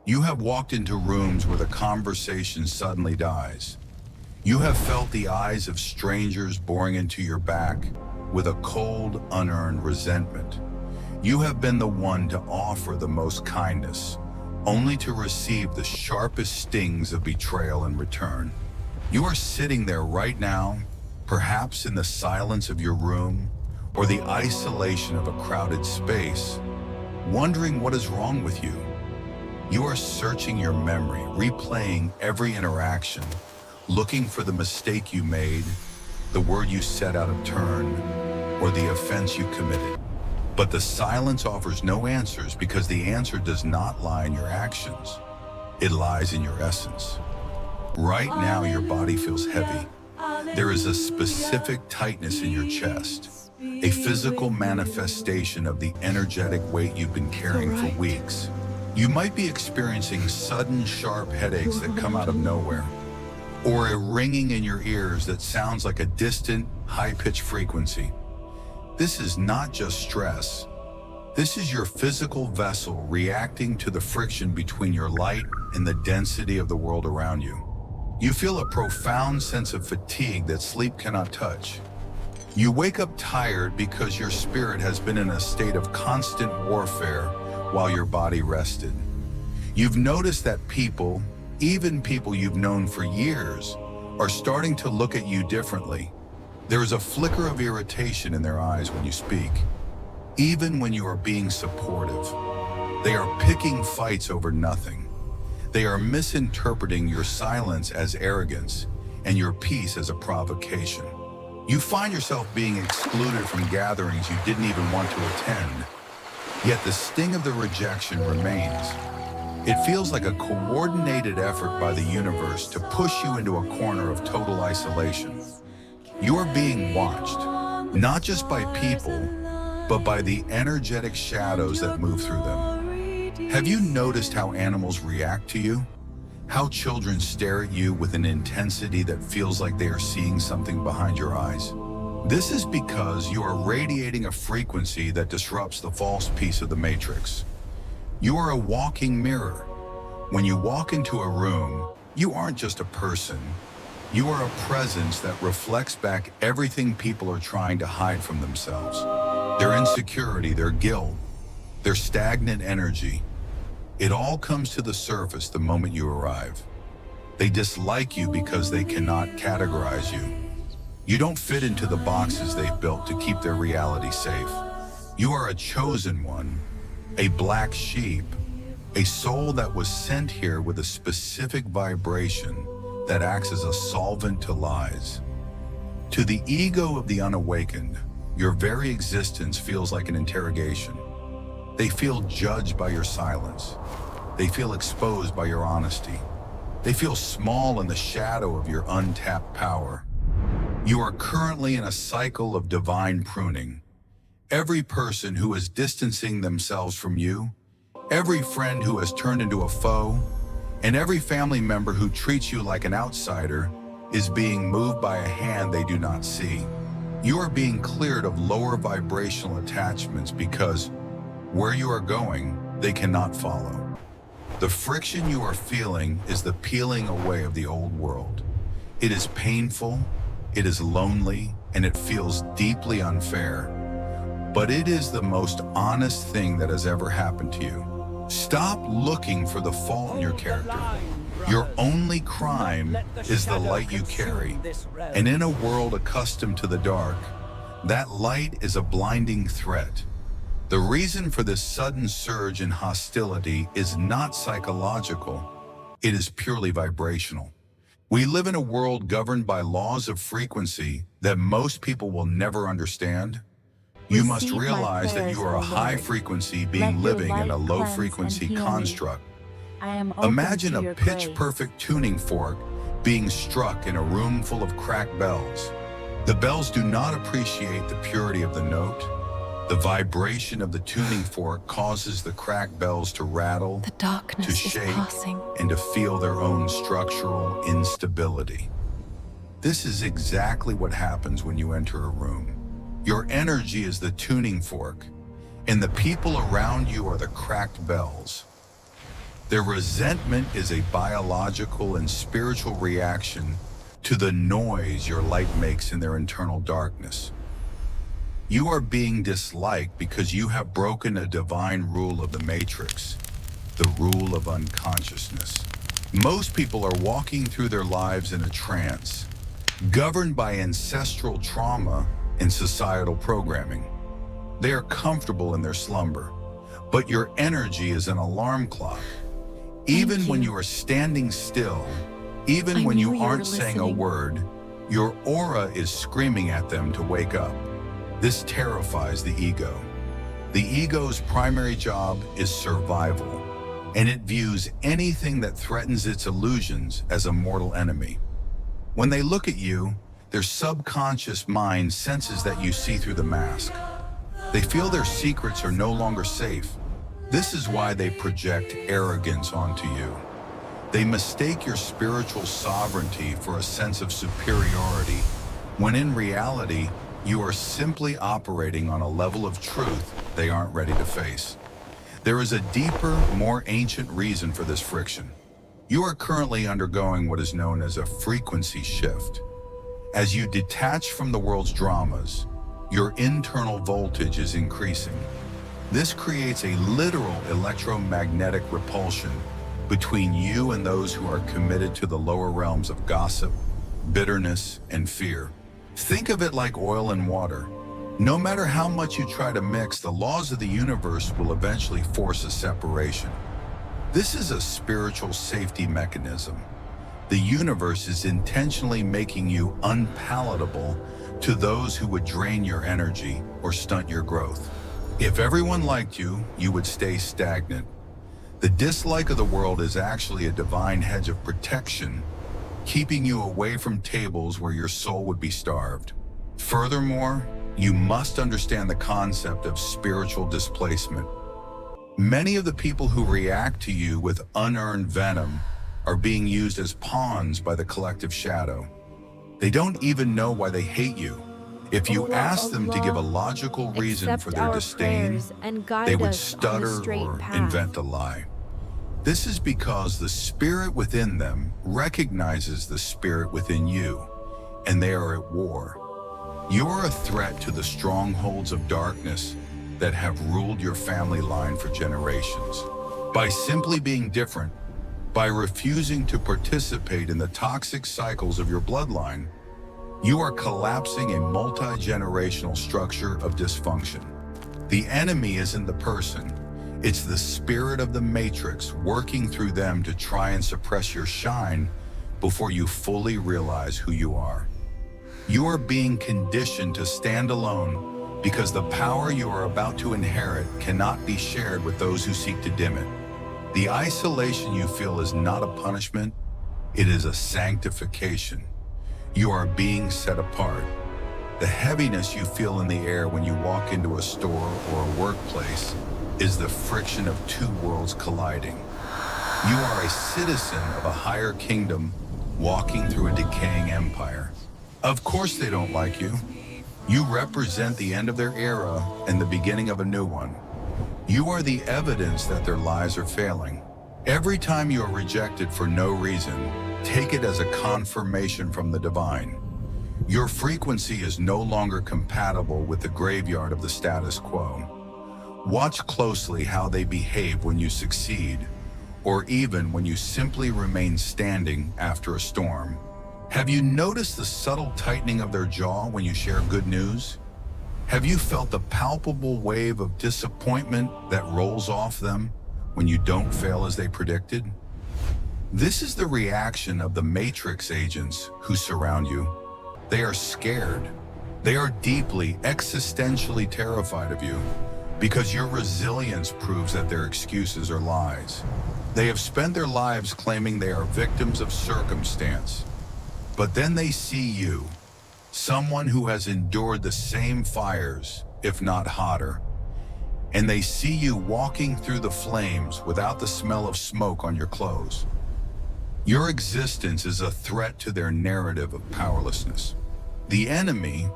You have walked into rooms where the conversation suddenly dies. You have felt the eyes of strangers boring into your back with a cold, unearned resentment. You have been the one to offer the most kindness, only to receive the sharpest stings of betrayal in return. You are sitting there right now, perhaps in the silence of your room or the isolation of a crowded space, wondering what is wrong with you. You are searching your memory, replaying every interaction, looking for the mistake you made, the word you said out of turn, or the offense you committed. But the silence offers no answers because the answer does not lie in your actions. It lies in your essence. Right now, your body feels heavy. There is a specific tightness in your chest, a physical manifestation of the energetic weight you've been carrying for weeks. You might be experiencing sudden, sharp headaches that come out of nowhere, or a ringing in your ears that sounds like a distant, high-pitched frequency. This is not just stress. This is your physical vessel reacting to the friction between your light and the density of the world around you. You feel a profound sense of fatigue that sleep cannot touch. You wake up tired because your spirit has been in a state of constant warfare while your body rested. You've noticed that people, even people you've known for years, are starting to look at you differently. There is a flicker of irritation in their eyes when you speak, even when you are being supportive. They are picking fights over nothing. They are misinterpreting your silence as arrogance and your peace as a provocation. You find yourself being excluded from gatherings you didn't even want to attend, yet the sting of the rejection remains. It feels like a coordinated effort by the universe to push you into a corner of total isolation. You are being watched, not just by people, but by the energetic shadows that move through them. Have you noticed how animals react to you? How children stare at you with an intensity that feels like they are seeing something behind your eyes? This is because you are radiating a frequency that disrupts the false piece of the matrix. You are a walking mirror. When you walk into a room, you aren't just a person. You are a presence that reflects back everything people are trying to hide from themselves. Their insecurity, their guilt, their stagnant energy. It all comes to the surface the moment you arrive. They dislike you because they cannot categorize you. You don't fit into the boxes they've built to keep their reality safe. You are a chosen one, a black sheep, a soul that was sent here with a specific vibration that acts as a solvent to lies. To the ego of the unawakened, your very existence feels like an interrogation. They feel judged by your silence. They feel exposed by your honesty. They feel small in the shadow of your untapped power. You are currently in a cycle of divine pruning. Every person who is distancing themselves from you, every friend who has turned into a foe, and every family member who treats you like an outsider is being moved by a hand they do not see. You are being cleared of lower vibrational attachments because where you are going, they cannot follow. The friction you are feeling is the peeling away of the old world. It is painful, it is lonely, and it feels deeply unfair. But it is the most honest thing that has ever happened to you. Stop looking for the fault in your character. Your only crime is the light you carry. And in a world accustomed to the dark, that light is a blinding threat. The reason for this sudden surge in hostility is not psychological. It is purely vibrational. We live in a world governed by laws of frequency that most people will never understand. You must realize that you are a high frequency being living in a low frequency construct. Imagine a pitch-perfect tuning fork being struck in a room full of cracked bells. The bells do not appreciate the purity of the note. The vibration of the tuning fork causes the cracked bells to rattle, The darkness to is shake, passing. and to feel their own structural instability. This is exactly what happens when you enter a room. Your energy is the tuning fork, and the people around you are the cracked bells. Their resentment is a biological and spiritual reaction to the noise your light makes in their internal darkness. You are being disliked because you have broken a divine rule of the matrix, the rule of unconsciousness. Most people are walking through their lives in a trance, governed by ancestral trauma and societal programming. They are comfortable in their slumber, but your energy is an alarm clock. Even when you are standing still, even when you aren't saying a word, your aura is screaming at them to wake up. This terrifies the ego. The ego's primary job is survival, and it views anything that threatens its illusions as a mortal enemy. When they look at you, their subconscious mind senses that you see through the mask. They feel their secrets are no longer safe. This is why they project arrogance onto you. They mistake your spiritual sovereignty for a sense of superiority, when in reality, you are simply operating on a level of truth they aren't ready to face. There is a deeper, more ancient reason for this friction. You are currently undergoing what is known as a frequency shift. As you detach from the world's dramas, your internal voltage is increasing. This creates a literal electromagnetic repulsion between you and those who are committed to the lower realms of gossip, bitterness, and fear. Think of it like oil and water. No matter how much you try to mix, the laws of the universe will eventually force a separation. This is a spiritual safety mechanism. The universe is intentionally making you unpalatable to those who would drain your energy or stunt your growth. If everyone liked you, you would stay stagnant. The dislike of the world is actually a divine hedge of protection, keeping you away from tables where your soul would be starved. Furthermore, you must understand the concept of spiritual displacement. Many of the people who react to you with unearned venom are being used as pawns by the collective shadow. They don't even know why they hate you. If you ask them to give a logical reason for their disdain, they would stutter or invent a lie. This is because the spirit within them recognizes the spirit within you, and they are at war. You're a threat to the strongholds of darkness that have ruled your family line for generations. By simply being different, by refusing to participate in the toxic cycles of your bloodline, you are collapsing a multi-generational structure of dysfunction. The enemy isn't the person. It's the spirit of the matrix working through them to try and suppress your shine before you fully realize who you are. You are being conditioned to stand alone because the power you are about to inherit cannot be shared with those who seek to dim it. The isolation you feel is not a punishment, it is a sanctification. You are being set apart. The heaviness you feel in the air when you walk into a store or a workplace is the friction of two worlds colliding. You are a citizen of a higher kingdom walking through a decaying empire. Of course they don't like you. You represent the end of their era and the beginning of a new one. You are the evidence that their lies are failing. Every time you are rejected for no reason, take it as a confirmation from the divine. Your frequency is no longer compatible with the graveyard of the status quo. Watch closely how they behave when you succeed, or even when you simply remain standing after a storm. Have you noticed the subtle tightening of their jaw when you share good news? Have you felt the palpable wave of disappointment that rolls off them when you don't fail as they predicted? This is the reaction of the matrix agents who surround you. They are scared. They are deeply, existentially terrified of you because your resilience proves that their excuses are lies. They have spent their lives claiming they are victims of circumstance. But then they see you, someone who has endured the same fires, if not hotter, and they see you walking through the flames without the smell of smoke on your clothes. Your existence is a threat to their narrative of powerlessness. The enemy,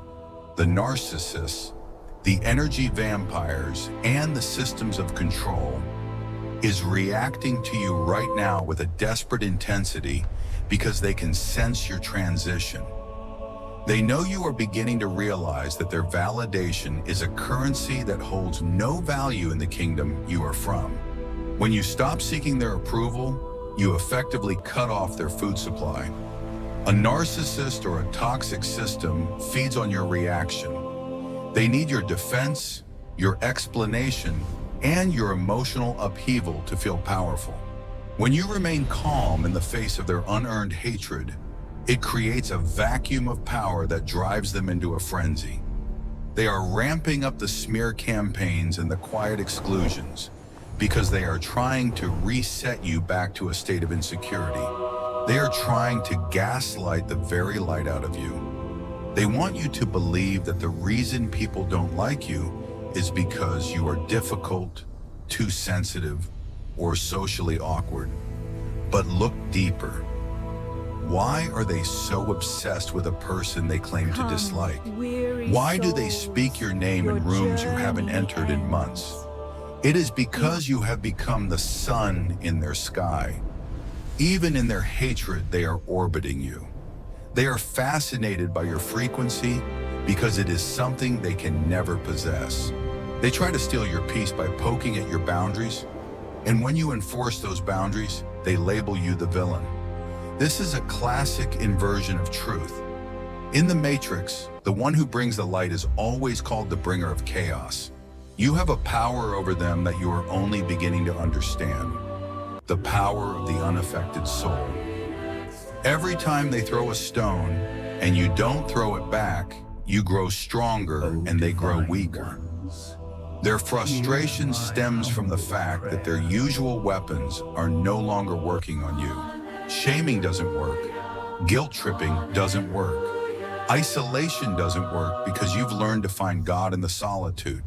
the narcissists, the energy vampires, and the systems of control is reacting to you right now with a desperate intensity because they can sense your transition. They know you are beginning to realize that their validation is a currency that holds no value in the kingdom you are from. When you stop seeking their approval, you effectively cut off their food supply. A narcissist or a toxic system feeds on your reaction. They need your defense, your explanation, and your emotional upheaval to feel powerful. When you remain calm in the face of their unearned hatred, it creates a vacuum of power that drives them into a frenzy. They are ramping up the smear campaigns and the quiet exclusions because they are trying to reset you back to a state of insecurity. They are trying to gaslight the very light out of you. They want you to believe that the reason people don't like you is because you are difficult, too sensitive, or socially awkward. But look deeper. Why are they so obsessed with a person they claim to dislike? Why do they speak your name in rooms you haven't entered in months? It is because you have become the sun in their sky. Even in their hatred, they are orbiting you. They are fascinated by your frequency because it is something they can never possess. They try to steal your peace by poking at your boundaries, and when you enforce those boundaries, they label you the villain. This is a classic inversion of truth. In the Matrix, the one who brings the light is always called the bringer of chaos. You have a power over them that you are only beginning to understand. The power of the unaffected soul. Every time they throw a stone and you don't throw it back, you grow stronger and they grow weaker. Their frustration stems from the fact that their usual weapons are no longer working on you. Shaming doesn't work. Guilt tripping doesn't work. Isolation doesn't work because you've learned to find God in the solitude.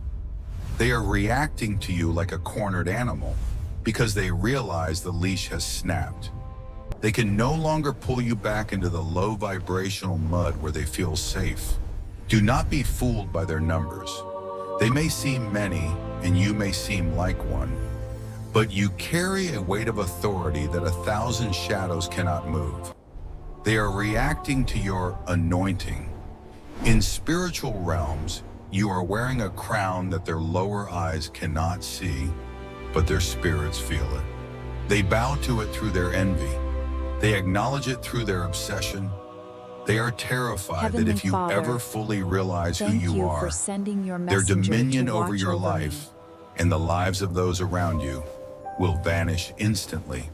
They are reacting to you like a cornered animal because they realize the leash has snapped. They can no longer pull you back into the low vibrational mud where they feel safe. Do not be fooled by their numbers. They may seem many, and you may seem like one, but you carry a weight of authority that 1,000 shadows cannot move. They are reacting to your anointing. In spiritual realms, you are wearing a crown that their lower eyes cannot see, but their spirits feel it. They bow to it through their envy. They acknowledge it through their obsession. They are terrified Heavenly that if you Father, ever fully realize who thank you for are, sending your their messenger dominion to over watch your over life me. and the lives of those around you will vanish instantly.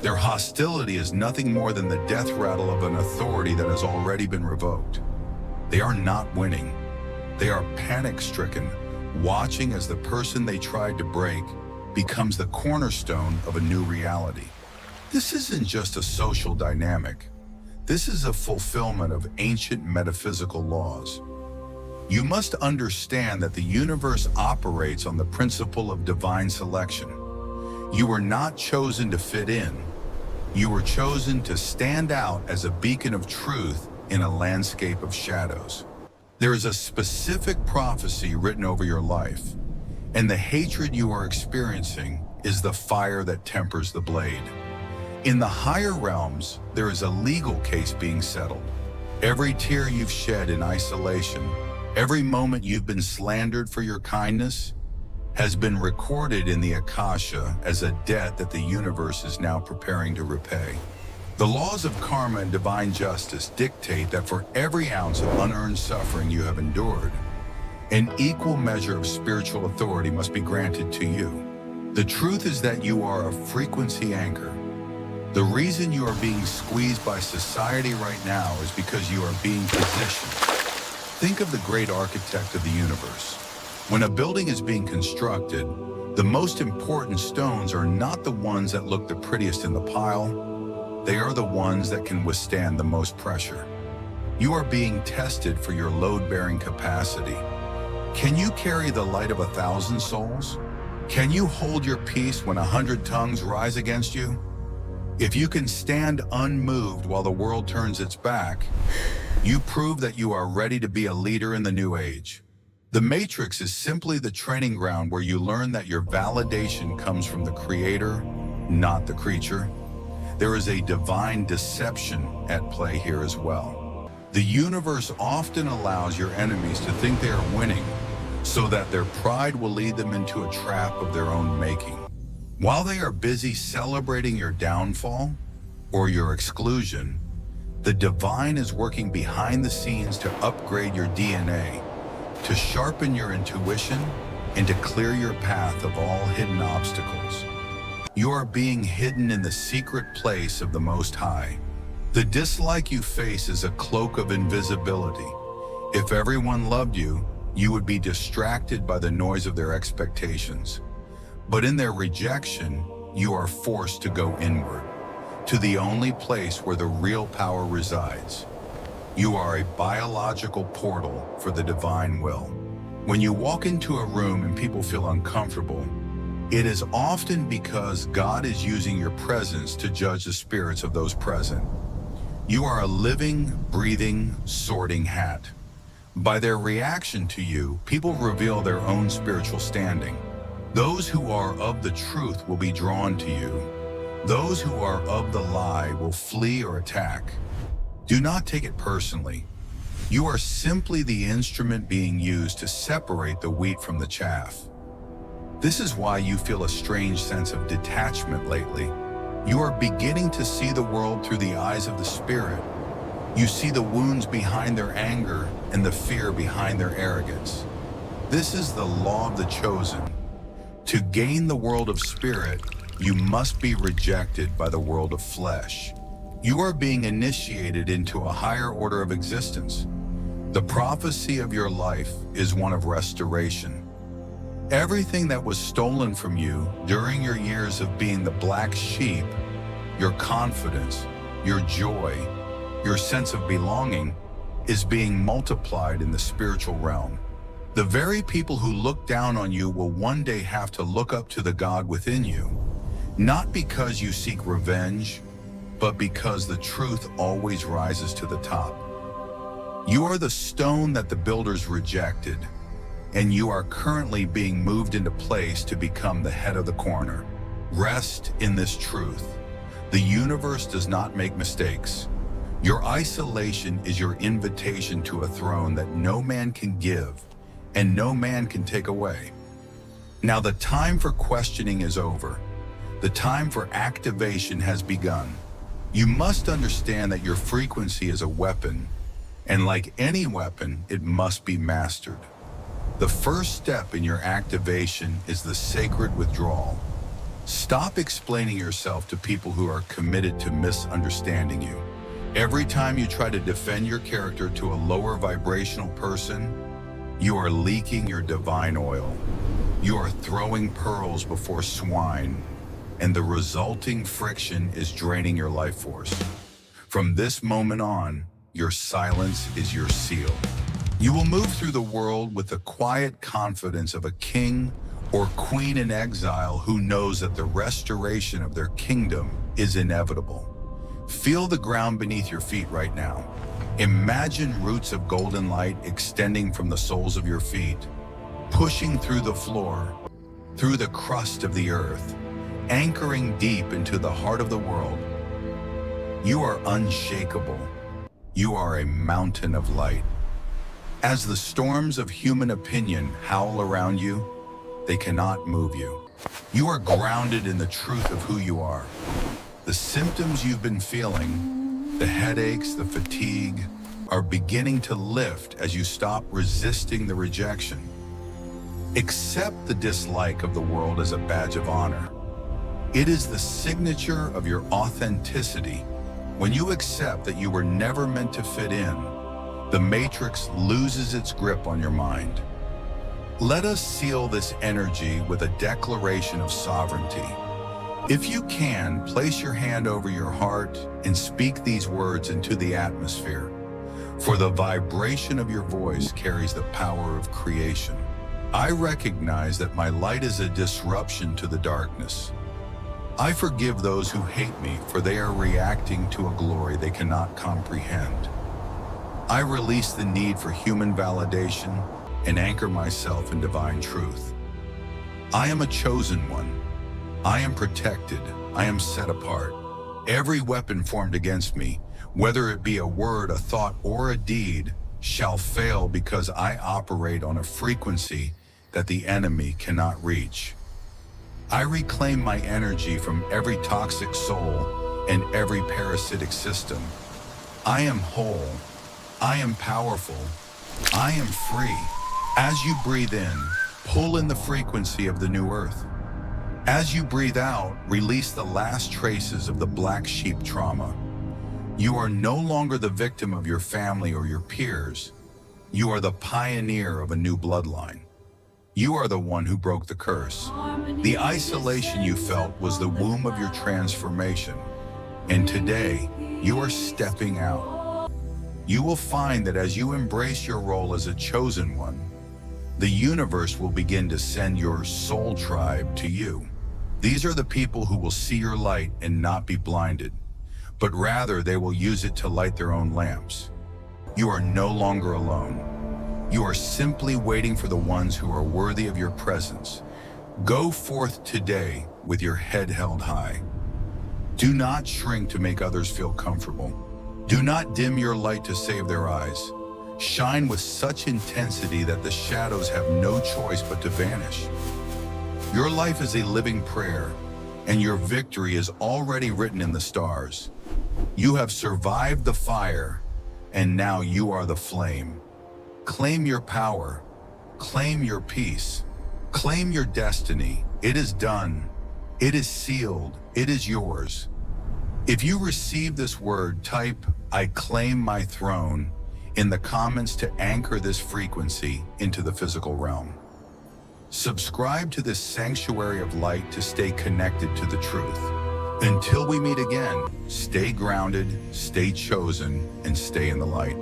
Their hostility is nothing more than the death rattle of an authority that has already been revoked. They are not winning. They are panic-stricken, watching as the person they tried to break becomes the cornerstone of a new reality. This isn't just a social dynamic. This is a fulfillment of ancient metaphysical laws. You must understand that the universe operates on the principle of divine selection. You were not chosen to fit in. You were chosen to stand out as a beacon of truth in a landscape of shadows. There is a specific prophecy written over your life, and the hatred you are experiencing is the fire that tempers the blade. In the higher realms, there is a legal case being settled. Every tear you've shed in isolation, every moment you've been slandered for your kindness, has been recorded in the Akasha as a debt that the universe is now preparing to repay. The laws of karma and divine justice dictate that for every ounce of unearned suffering you have endured, an equal measure of spiritual authority must be granted to you. The truth is that you are a frequency anchor. The reason you are being squeezed by society right now is because you are being positioned. Think of the great architect of the universe. When a building is being constructed, the most important stones are not the ones that look the prettiest in the pile. They are the ones that can withstand the most pressure. You are being tested for your load-bearing capacity. Can you carry the light of 1,000 souls? Can you hold your peace when 100 tongues rise against you? If you can stand unmoved while the world turns its back, you prove that you are ready to be a leader in the new age. The matrix is simply the training ground where you learn that your validation comes from the creator, not the creature. There is a divine deception at play here as well. The universe often allows your enemies to think they are winning, so that their pride will lead them into a trap of their own making. While they are busy celebrating your downfall or your exclusion, the divine is working behind the scenes to upgrade your DNA, to sharpen your intuition, and to clear your path of all hidden obstacles. You are being hidden in the secret place of the Most High. The dislike you face is a cloak of invisibility. If everyone loved you, you would be distracted by the noise of their expectations. But in their rejection, you are forced to go inward, to the only place where the real power resides. You are a biological portal for the divine will. When you walk into a room and people feel uncomfortable, it is often because God is using your presence to judge the spirits of those present. You are a living, breathing, sorting hat. By their reaction to you, people reveal their own spiritual standing. Those who are of the truth will be drawn to you. Those who are of the lie will flee or attack. Do not take it personally. You are simply the instrument being used to separate the wheat from the chaff. This is why you feel a strange sense of detachment lately. You are beginning to see the world through the eyes of the Spirit. You see the wounds behind their anger and the fear behind their arrogance. This is the law of the chosen. To gain the world of spirit, you must be rejected by the world of flesh. You are being initiated into a higher order of existence. The prophecy of your life is one of restoration. Everything that was stolen from you during your years of being the black sheep, your confidence, your joy, your sense of belonging, is being multiplied in the spiritual realm. The very people who look down on you will one day have to look up to the God within you, not because you seek revenge, but because the truth always rises to the top. You are the stone that the builders rejected, and you are currently being moved into place to become the head of the corner. Rest in this truth. The universe does not make mistakes. Your isolation is your invitation to a throne that no man can give and no man can take away. Now the time for questioning is over. The time for activation has begun. You must understand that your frequency is a weapon, and like any weapon, it must be mastered. The first step in your activation is the sacred withdrawal. Stop explaining yourself to people who are committed to misunderstanding you. Every time you try to defend your character to a lower vibrational person, you are leaking your divine oil. You are throwing pearls before swine, and the resulting friction is draining your life force. From this moment on, your silence is your seal. You will move through the world with the quiet confidence of a king or queen in exile who knows that the restoration of their kingdom is inevitable. Feel the ground beneath your feet right now. Imagine roots of golden light extending from the soles of your feet, pushing through the floor, through the crust of the earth, anchoring deep into the heart of the world. You are unshakable. You are a mountain of light. As the storms of human opinion howl around you, they cannot move you. You are grounded in the truth of who you are. The symptoms you've been feeling, the headaches, the fatigue, are beginning to lift as you stop resisting the rejection. Accept the dislike of the world as a badge of honor. It is the signature of your authenticity. When you accept that you were never meant to fit in, the matrix loses its grip on your mind. Let us seal this energy with a declaration of sovereignty. If you can, place your hand over your heart and speak these words into the atmosphere, for the vibration of your voice carries the power of creation. I recognize that my light is a disruption to the darkness. I forgive those who hate me, for they are reacting to a glory they cannot comprehend. I release the need for human validation and anchor myself in divine truth. I am a chosen one. I am protected. I am set apart. Every weapon formed against me, whether it be a word, a thought, or a deed, shall fail because I operate on a frequency that the enemy cannot reach. I reclaim my energy from every toxic soul and every parasitic system. I am whole. I am powerful. I am free. As you breathe in, pull in the frequency of the new earth. As you breathe out, release the last traces of the black sheep trauma. You are no longer the victim of your family or your peers. You are the pioneer of a new bloodline. You are the one who broke the curse. The isolation you felt was the womb of your transformation. And today, you are stepping out. You will find that as you embrace your role as a chosen one, the universe will begin to send your soul tribe to you. These are the people who will see your light and not be blinded, but rather they will use it to light their own lamps. You are no longer alone. You are simply waiting for the ones who are worthy of your presence. Go forth today with your head held high. Do not shrink to make others feel comfortable. Do not dim your light to save their eyes. Shine with such intensity that the shadows have no choice but to vanish. Your life is a living prayer, and your victory is already written in the stars. You have survived the fire, and now you are the flame. Claim your power. Claim your peace. Claim your destiny. It is done. It is sealed. It is yours. If you receive this word, type, "I claim my throne," in the comments to anchor this frequency into the physical realm. Subscribe to this sanctuary of light to stay connected to the truth. Until we meet again, stay grounded, stay chosen, and stay in the light.